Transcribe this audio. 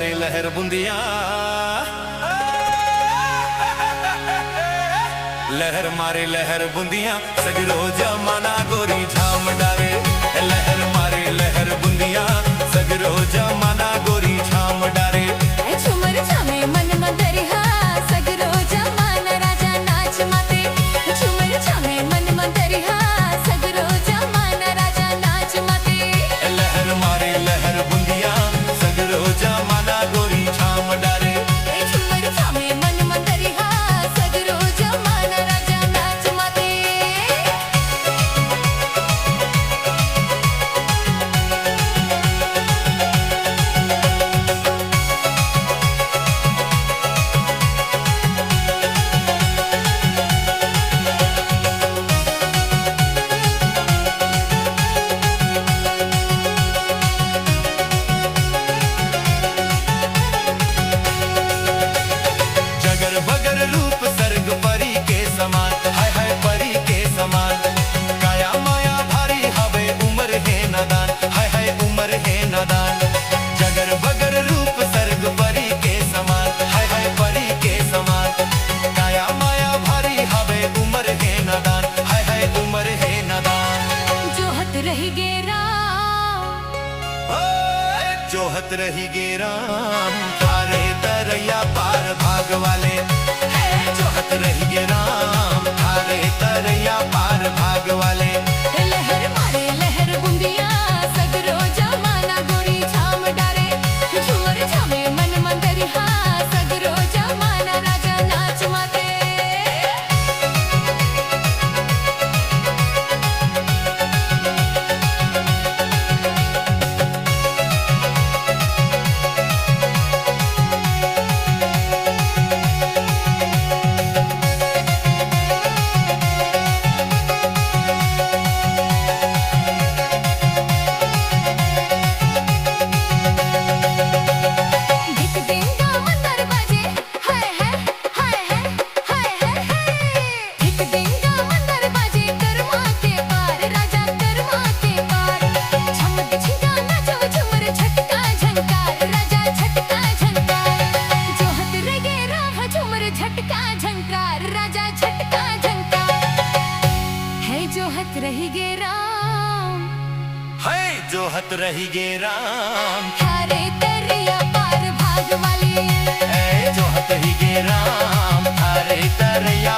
मारे लहर बुंदिया, लहर मारे लहर बुंदिया, सगरो जमाना गोरी झाम डारे। लहर मारे लहर बुंदिया, सगरो जमाना गोरी झाम डारे। झुमर झामे मन मंदरिया, सगरो जमाना राजा नाच माते। झुमर झामे मन मंदरिया, सगरो जमाना राजा नाच माते। लहर मारे लहर बुंदिया, सगरो जमाना गोरी झाम डारे। झुमर झामे मन मंदरिया, सगरो जमाना राजा नाच माते। जगर बगर रूप सर्ग परी के समान, हाय हाय परी के समान। काया माया भारी हवे उम्र है नादान, हाय हाय उम्र है नादान। जगर बगर रूप सर्ग परी के समान, हाय हाय परी के समान। काया माया भारी हवे उम्र है नादान, हाय हाय उम्र है नादान। जोहत रही गे राम, जोहत रही गे राम, थारे तरैया पार भाग वाले। जोहत रही गे राम, थारे तरैया पार भाग वाले। लहर मारे लहर बुंदिया, सगरो जमाना गोरी झाम डारे। झुमर झामे मन मंदरिया, सगरो जमाना राजा नाच माते। धिक दिंगा मंदर बाजे, हाय हाय हाय हाय हाय हाय हाय। धिक दिंगा मंदर बाजे, कर्मा के पार राजा कर्मा के पार। झमक झिंगा नाचो झुमर, झटका झंकार राजा झटका झंकार। जोहत रगे राम, झुमर झटका झंकार राजा झटका झंकार। है जोहत रही गे राम, है जोहत रही गे राम, थारे दरिया पार भाग वाले। है जोहत ही गे राम, थारे तरैया